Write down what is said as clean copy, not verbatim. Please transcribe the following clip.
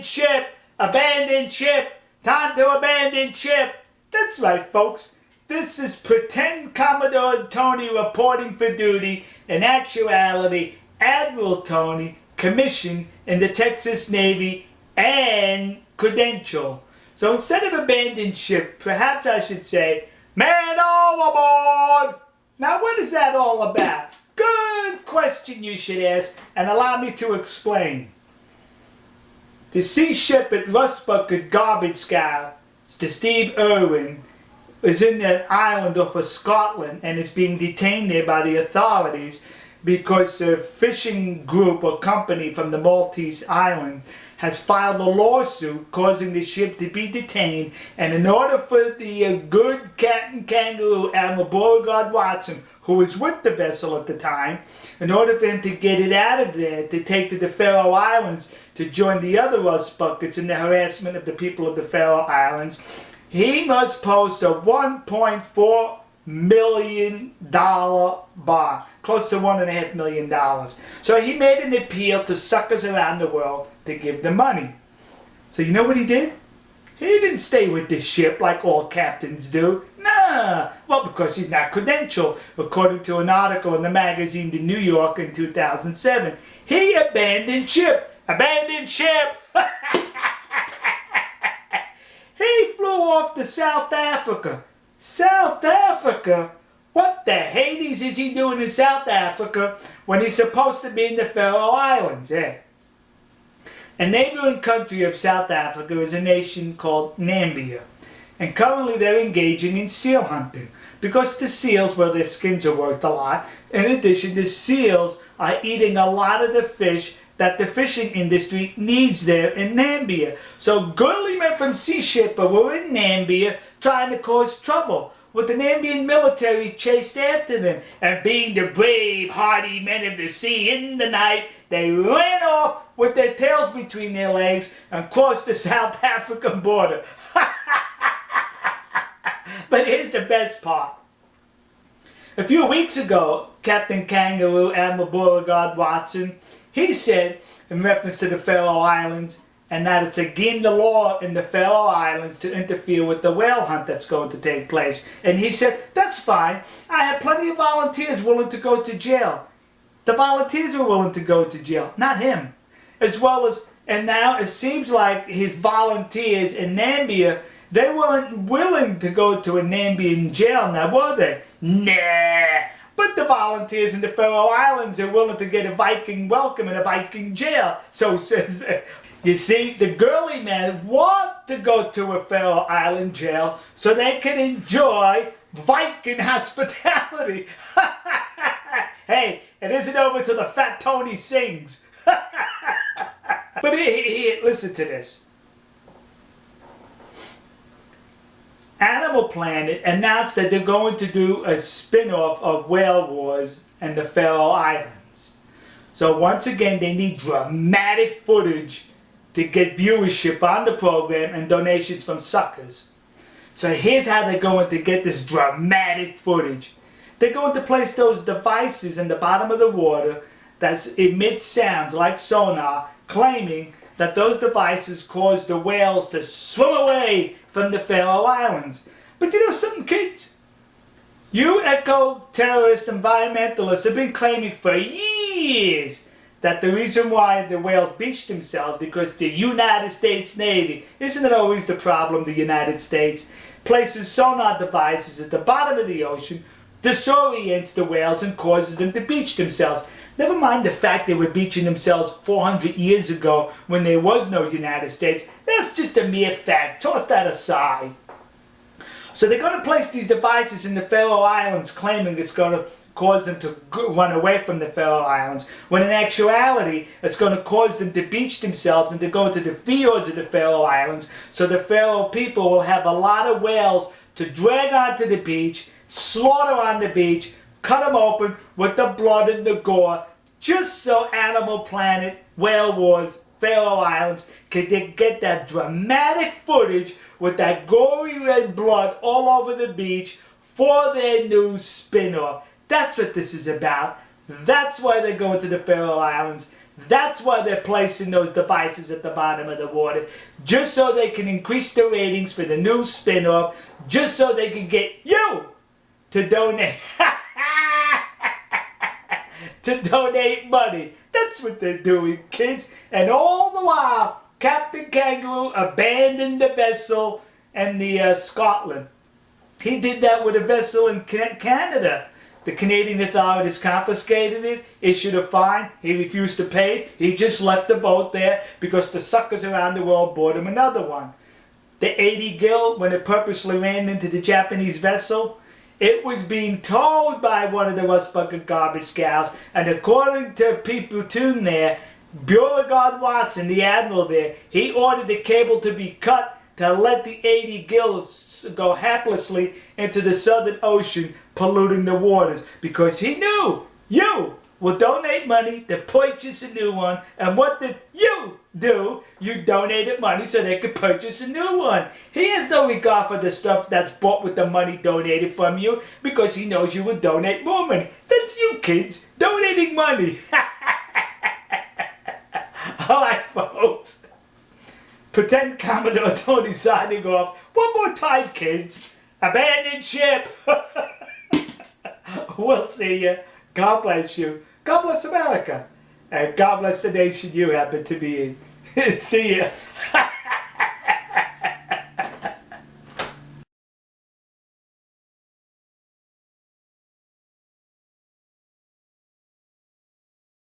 ship! Abandon ship! Time to abandon ship! That's right, folks. This is pretend Commodore Tony reporting for duty. In actuality, Admiral Tony, commissioned in the Texas Navy and credential. So instead of abandon ship, perhaps I should say, man overboard! Now what is that all about? Good question you should ask, and allow me to explain. The sea ship at Rust Bucket Garbage Scow, the Steve Irwin, is in that island off of Scotland and is being detained there by the authorities because a fishing group or company from the Maltese Islands has filed a lawsuit causing the ship to be detained, and in order for the good Captain Kangaroo, Admiral Beauregard Watson, who was with the vessel at the time, in order for him to get it out of there, to take to the Faroe Islands to join the other rust buckets in the harassment of the people of the Faroe Islands, he must post a $1.4 million bond, close to $1.5 million. So he made an appeal to suckers around the world to give the money. So you know what he did? He didn't stay with the ship like all captains do. Nah, well, because he's not credentialed, according to an article in the magazine The New Yorker in 2007. He abandoned ship. Abandoned ship! He flew off to South Africa. South Africa? What the Hades is he doing in South Africa when he's supposed to be in the Faroe Islands? Eh? A neighboring country of South Africa is a nation called Namibia, and currently they're engaging in seal hunting because the seals, well, their skins are worth a lot. In addition, the seals are eating a lot of the fish that the fishing industry needs there in Namibia. So girly men from Sea Shipper were in Namibia trying to cause trouble, with the Namibian military chased after them, and being the brave, hardy men of the sea, in the night they ran off with their tails between their legs and crossed the South African border. But here's the best part. A few weeks ago, Captain Kangaroo, Admiral Beauregard Watson, he said, in reference to the Faroe Islands, and that it's against the law in the Faroe Islands to interfere with the whale hunt that's going to take place. And he said, that's fine. I have plenty of volunteers willing to go to jail. The volunteers were willing to go to jail, not him. As well as, and now it seems like his volunteers in Namibia, they weren't willing to go to a Namibian jail now, were they? Nah. But the volunteers in the Faroe Islands are willing to get a Viking welcome in a Viking jail. So says that. You see, the girly men want to go to a Faroe Island jail so they can enjoy Viking hospitality. Hey, it isn't over till the Fat Tony sings. But listen to this. Animal Planet announced that they're going to do a spin-off of Whale Wars and the Faroe Islands. So once again, they need dramatic footage to get viewership on the program and donations from suckers. So here's how they're going to get this dramatic footage. They're going to place those devices in the bottom of the water that emit sounds like sonar, claiming that those devices cause the whales to swim away from the Faroe Islands. But you know something, kids? You eco-terrorist environmentalists have been claiming for years that the reason why the whales beached themselves because the United States Navy, isn't it always the problem, the United States, places sonar devices at the bottom of the ocean, disorients the whales and causes them to beach themselves. Never mind the fact they were beaching themselves 400 years ago when there was no United States. That's just a mere fact. Toss that aside. So they're going to place these devices in the Faroe Islands claiming it's going to cause them to run away from the Faroe Islands, when in actuality it's going to cause them to beach themselves and to go to the fjords of the Faroe Islands, so the Faroe people will have a lot of whales to drag onto the beach, slaughter on the beach, cut them open with the blood and the gore, just so Animal Planet, Whale Wars, Faroe Islands can get that dramatic footage with that gory red blood all over the beach for their new spin-off. That's what this is about. That's why they're going to the Faroe Islands. That's why they're placing those devices at the bottom of the water, just so they can increase the ratings for the new spin-off, just so they can get you to donate to donate money. That's what they're doing, kids. And all the while, Captain Kangaroo abandoned the vessel and the Scotland. He did that with a vessel in Canada. The Canadian authorities confiscated it, issued a fine. He refused to pay. He just left the boat there because the suckers around the world bought him another one. The 80 Gill, when it purposely ran into the Japanese vessel, it was being towed by one of the rust bucket garbage gals, and according to people tuned there, Beauregard Watson, the admiral there, he ordered the cable to be cut to let the 80 Gills go haplessly into the Southern Ocean, polluting the waters, because he knew you will donate money to purchase a new one. And what did you do? You donated money so they could purchase a new one. He has no regard for the stuff that's bought with the money donated from you, because he knows you will donate more money. That's you, kids, donating money. Alright, folks. Pretend Commodore Tony signing off. One more time, kids. Abandon ship. We'll see you. God bless you. God bless America. And God bless the nation you happen to be in. See ya.